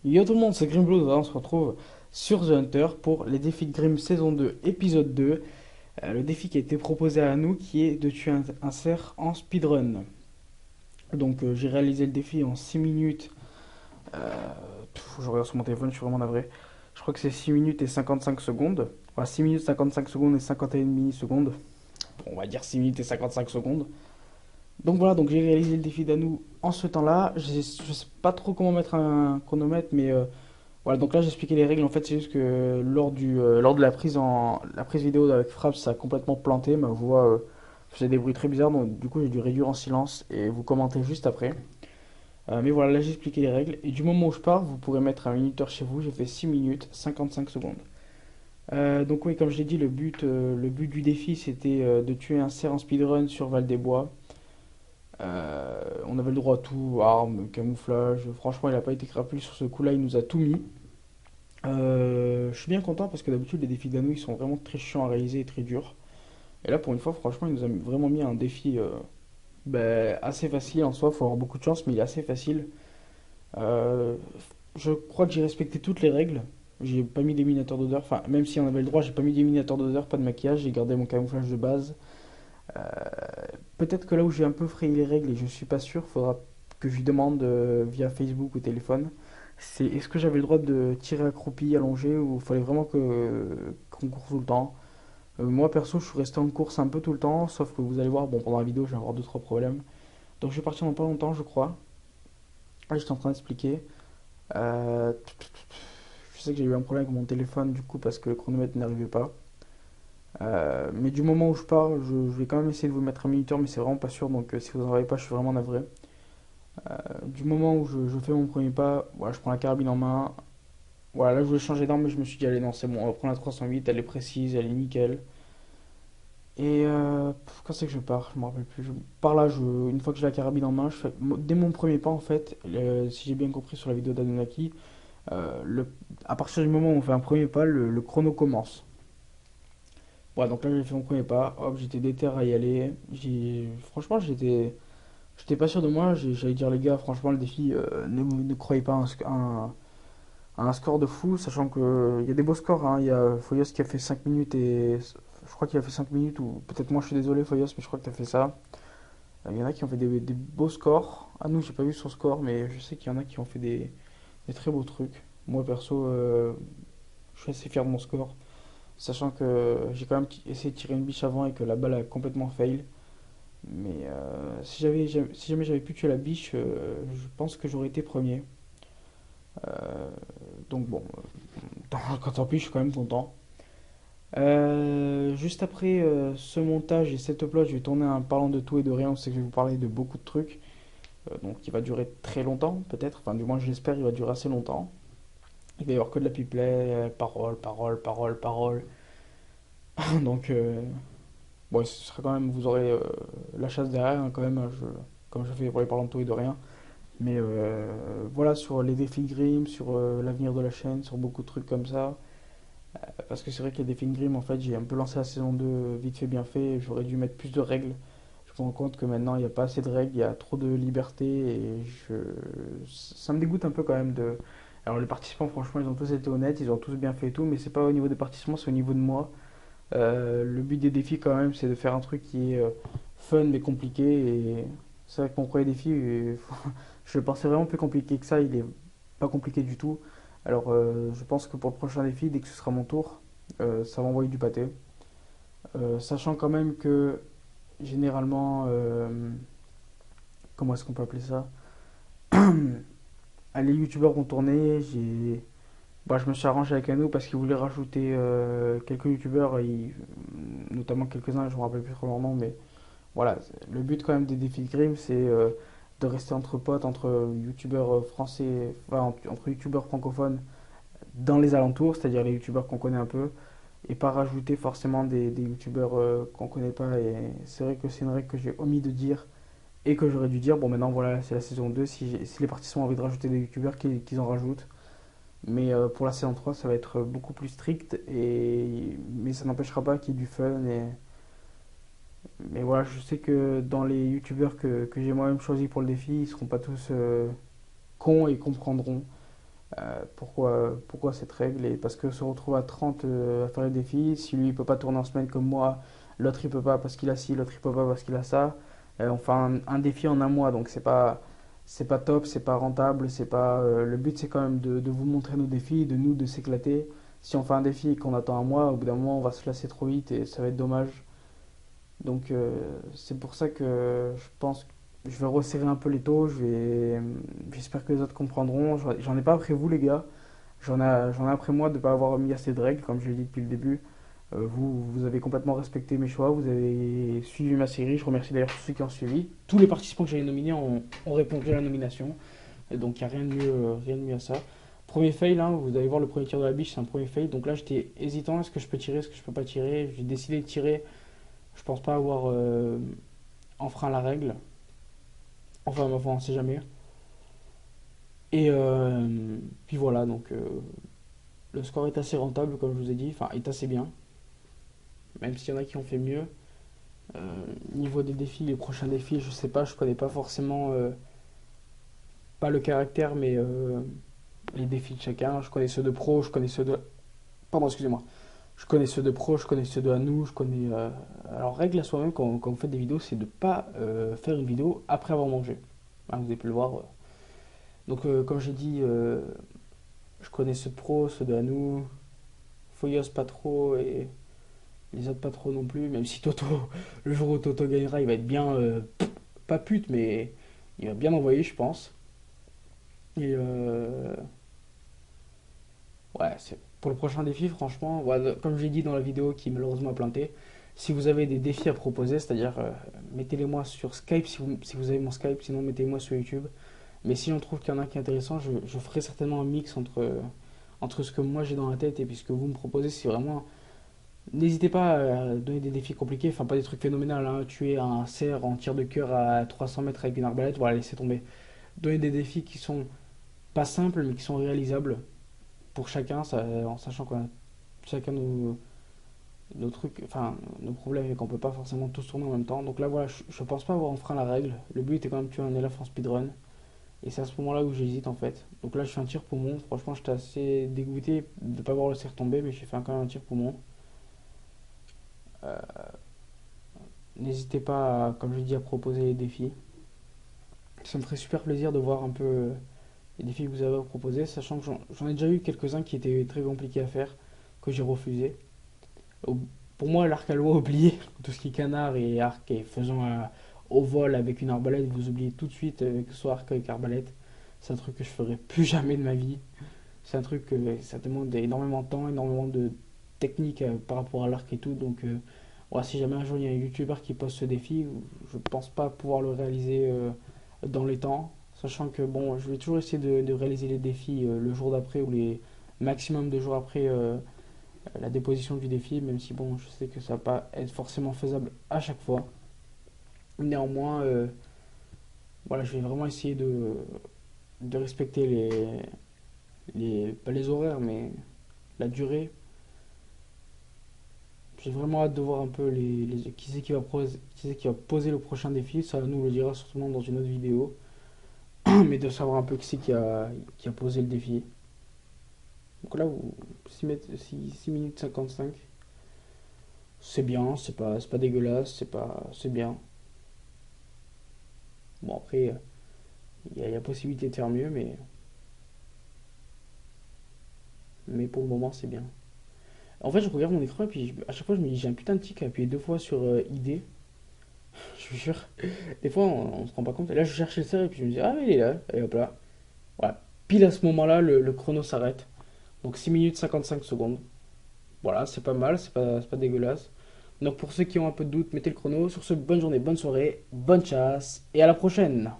Yo tout le monde, c'est Grimblood. On se retrouve sur The Hunter pour les défis de Grim saison 2, épisode 2. Le défi qui a été proposé à nous qui est de tuer un cerf en speedrun. Donc j'ai réalisé le défi en 6 minutes. Je regarde sur mon téléphone, je suis vraiment navré. Je crois que c'est 6 minutes et 55 secondes. Enfin 6 minutes 55 secondes et 51 millisecondes. Bon, on va dire 6 minutes et 55 secondes. Donc voilà, donc j'ai réalisé le défi d'Anou en ce temps-là. Je sais pas trop comment mettre un chronomètre, mais voilà, donc là j'ai expliqué les règles. En fait, c'est juste que lors de la prise vidéo avec Fraps, ça a complètement planté. Ma voix faisait des bruits très bizarres, donc du coup j'ai dû réduire en silence et vous commenter juste après. Mais voilà, là j'ai expliqué les règles. Et du moment où je pars, vous pourrez mettre un minuteur chez vous. J'ai fait 6 minutes 55 secondes. Donc oui, comme je l'ai dit, le but du défi c'était de tuer un cerf en speedrun sur Val des Bois. On avait le droit à tout, armes, camouflage. Franchement, il n'a pas été crapule sur ce coup-là, il nous a tout mis. Je suis bien content parce que d'habitude les défis d'Annou ils sont vraiment très chiants à réaliser et très durs. Et là pour une fois franchement il nous a vraiment mis un défi assez facile en soi, il faut avoir beaucoup de chance mais il est assez facile. Euh, je crois que j'ai respecté toutes les règles. J'ai pas mis d'éliminateur d'odeur, enfin même si on avait le droit j'ai pas mis d'éliminateur d'odeur, pas de maquillage, j'ai gardé mon camouflage de base. Euh, Peut-être que là où j'ai un peu frayé les règles et je suis pas sûr, faudra que je lui demande via Facebook ou téléphone. C'est est-ce que j'avais le droit de tirer accroupi, allongé ou il fallait vraiment qu'on court tout le temps. Moi perso, je suis resté en course un peu tout le temps, sauf que vous allez voir, bon pendant la vidéo, je vais avoir deux trois problèmes. Donc je vais partir dans pas longtemps, je crois. Là, j'étais en train d'expliquer. Euh, je sais que j'ai eu un problème avec mon téléphone du coup parce que le chronomètre n'arrivait pas. Mais du moment où je pars, je vais quand même essayer de vous mettre un minuteur, mais c'est vraiment pas sûr. Donc si vous n'en avez pas, je suis vraiment navré. Du moment où je fais mon premier pas, voilà, je prends la carabine en main. Voilà, là je voulais changer d'arme, mais je me suis dit, allez, non, c'est bon, on va prendre la 308, elle est précise, elle est nickel. Et quand c'est que je pars? Je me rappelle plus. Par là, une fois que j'ai la carabine en main, dès mon premier pas, en fait, si j'ai bien compris sur la vidéo d'Anunnaki, à partir du moment où on fait un premier pas, le chrono commence. Voilà, donc là j'ai fait mon premier pas, hop, j'étais déter à y aller. Franchement, j'étais pas sûr de moi. J'allais dire, les gars, franchement, le défi, ne croyez pas à un score de fou, sachant que il y a des beaux scores, hein. Il y a Foyos qui a fait 5 minutes et je crois qu'il a fait 5 minutes, ou peut-être moi je suis désolé Foyos, mais je crois que tu as fait ça. Il y en a qui ont fait des beaux scores. Ah nous, j'ai pas vu son score, mais je sais qu'il y en a qui ont fait des très beaux trucs. Moi perso, je suis assez fier de mon score, sachant que j'ai quand même essayé de tirer une biche avant et que la balle a complètement fail. Mais si jamais j'avais pu tuer la biche, je pense que j'aurais été premier. Donc bon, quand tant pis, je suis quand même content. Juste après ce montage et cette upload, je vais tourner un parlant de tout et de rien. C'est que je vais vous parler de beaucoup de trucs. Donc il va durer très longtemps, peut-être. Enfin, du moins, j'espère il va durer assez longtemps. Il va y avoir que de la piplay, parole, parole, parole, parole. Donc, bon, ce sera quand même, vous aurez la chasse derrière, hein, quand même, hein, comme je fais pour les parlants de tout et de rien. Mais voilà, sur les défis Grimm, sur l'avenir de la chaîne, sur beaucoup de trucs comme ça. Parce que c'est vrai qu'il y a des films Grimm, en fait, j'ai un peu lancé la saison 2 vite fait, bien fait. J'aurais dû mettre plus de règles. Je me rends compte que maintenant, il n'y a pas assez de règles, il y a trop de liberté. Et ça me dégoûte un peu quand même de. Alors, les participants, franchement, ils ont tous été honnêtes, ils ont tous bien fait et tout. Mais c'est pas au niveau des participants, c'est au niveau de moi. Le but des défis, quand même, c'est de faire un truc qui est fun mais compliqué. Et c'est vrai que mon premier défi, je le pensais vraiment plus compliqué que ça. Il est pas compliqué du tout. Alors, je pense que pour le prochain défi, dès que ce sera mon tour, ça va envoyer du pâté. Sachant quand même que généralement, comment est-ce qu'on peut appeler ça? Les youtubeurs ont tourné, bah, je me suis arrangé avec Anou parce qu'il voulait rajouter quelques youtubeurs, notamment quelques-uns, je me rappelle plus trop leur nom, mais voilà, le but quand même des défis de Grimm, c'est de rester entre potes, entre youtubeurs français, enfin, entre youtubeurs francophones dans les alentours, c'est-à-dire les youtubeurs qu'on connaît un peu, et pas rajouter forcément des youtubeurs qu'on connaît pas. Et c'est vrai que c'est une règle que j'ai omis de dire et que j'aurais dû dire. Bon, maintenant voilà, c'est la saison 2. Si les participants ont envie de rajouter des youtubeurs, qu'ils en rajoutent. Mais pour la saison 3 ça va être beaucoup plus strict. Mais ça n'empêchera pas qu'il y ait du fun. Mais voilà, je sais que dans les youtubeurs que j'ai moi-même choisi pour le défi, ils seront pas tous cons et comprendront. Pourquoi cette règle? Et parce que se retrouve à 30 à faire les défis, si lui il peut pas tourner en semaine comme moi, l'autre il peut pas parce qu'il a ci, l'autre il peut pas parce qu'il a ça. On fait un défi en un mois, donc c'est pas top, c'est pas rentable, c'est pas. Le but c'est quand même de vous montrer nos défis, de nous de s'éclater. Si on fait un défi et qu'on attend un mois, au bout d'un moment on va se lasser trop vite et ça va être dommage. Donc c'est pour ça que je pense que je vais resserrer un peu les taux. J'espère que les autres comprendront. J'en ai pas après vous les gars. J'en ai après moi de ne pas avoir mis assez de règles, comme je l'ai dit depuis le début. Vous avez complètement respecté mes choix, vous avez suivi ma série. Je remercie d'ailleurs tous ceux qui ont suivi. Tous les participants que j'avais nominés ont répondu à la nomination. Et donc il n'y a rien de mieux à ça. Premier fail, hein, vous allez voir le premier tir de la biche, c'est un premier fail. Donc là j'étais hésitant, est-ce que je peux tirer, est-ce que je peux pas tirer. J'ai décidé de tirer. Je pense pas avoir enfreint la règle. Enfin, on sait jamais. Et puis voilà, donc le score est assez rentable, comme je vous ai dit, enfin, est assez bien, même s'il y en a qui ont fait mieux. Niveau des défis, les prochains défis, je sais pas, je connais pas forcément, pas le caractère, mais les défis de chacun. Je connais ceux de pro, je connais ceux de. Pardon, excusez-moi. Je connais ceux de pro, je connais ceux de Hanou, je connais. Alors, règle à soi-même quand vous faites des vidéos, c'est de pas faire une vidéo après avoir mangé. Hein, vous avez pu le voir. Donc, comme j'ai dit, je connais ceux de pro, ceux de Hanou, Foyos pas trop et les autres pas trop non plus. Même si Toto, le jour où Toto gagnera, il va être bien, pas pute, mais il va bien envoyer, je pense. Et ouais, pour le prochain défi, franchement, ouais, comme j'ai dit dans la vidéo qui malheureusement a planté, si vous avez des défis à proposer, c'est-à-dire mettez-les moi sur Skype si vous avez mon Skype, sinon mettez-les moi sur YouTube. Mais si on trouve qu'il y en a qui est intéressant, je ferai certainement un mix entre ce que moi j'ai dans la tête et puis ce que vous me proposez. Si vraiment. N'hésitez pas à donner des défis compliqués, enfin pas des trucs phénoménaux, hein. Tuer un cerf en tir de cœur à 300 mètres avec une arbalète, voilà, laissez tomber. Donnez des défis qui sont pas simples mais qui sont réalisables pour chacun, en sachant qu'on a chacun nos trucs, enfin nos problèmes et qu'on peut pas forcément tous tourner en même temps. Donc là voilà, je pense pas avoir enfreint la règle. Le but est quand même de tuer un élève en speedrun. Et c'est à ce moment-là où j'hésite en fait. Donc là je fais un tir poumon. Franchement j'étais assez dégoûté de ne pas voir le cerf tomber, mais j'ai fait quand même un tir poumon. N'hésitez pas, comme je dis, à proposer les défis. Ça me ferait super plaisir de voir un peu les défis que vous avez à proposer, sachant que j'en ai déjà eu quelques-uns qui étaient très compliqués à faire, que j'ai refusé. Pour moi, l'arc à loi oublié, tout ce qui est canard et arc et faisant au vol avec une arbalète, vous oubliez tout de suite que ce soit arc avec arbalète. C'est un truc que je ferai plus jamais de ma vie. C'est un truc que ça demande énormément de temps, énormément de technique par rapport à l'arc et tout. Donc, ouais, si jamais un jour il y a un youtubeur qui pose ce défi, je pense pas pouvoir le réaliser dans les temps. Sachant que bon, je vais toujours essayer de réaliser les défis le jour d'après ou les maximum de jours après la déposition du défi, même si bon, je sais que ça va pas être forcément faisable à chaque fois. Néanmoins, voilà, je vais vraiment essayer de respecter pas les horaires, mais la durée. J'ai vraiment hâte de voir un peu qui c'est qui va poser le prochain défi. Ça nous le dira certainement dans une autre vidéo. Mais de savoir un peu qui c'est qui a posé le défi. Donc là, 6 minutes 55. C'est bien, c'est pas dégueulasse, c'est bien. Bon, après, il y a possibilité de faire mieux, mais pour le moment, c'est bien. En fait, je regarde mon écran et puis à chaque fois, je me dis, j'ai un putain de tic à appuyer deux fois sur ID. Je vous jure. Des fois, on se rend pas compte. Et là, je cherche le cerf et puis je me dis, ah, il est là. Et hop là. Voilà. Pile à ce moment-là, le chrono s'arrête. Donc 6 minutes 55 secondes. Voilà, c'est pas mal, c'est pas dégueulasse. Donc pour ceux qui ont un peu de doute, mettez le chrono. Sur ce, bonne journée, bonne soirée, bonne chasse et à la prochaine.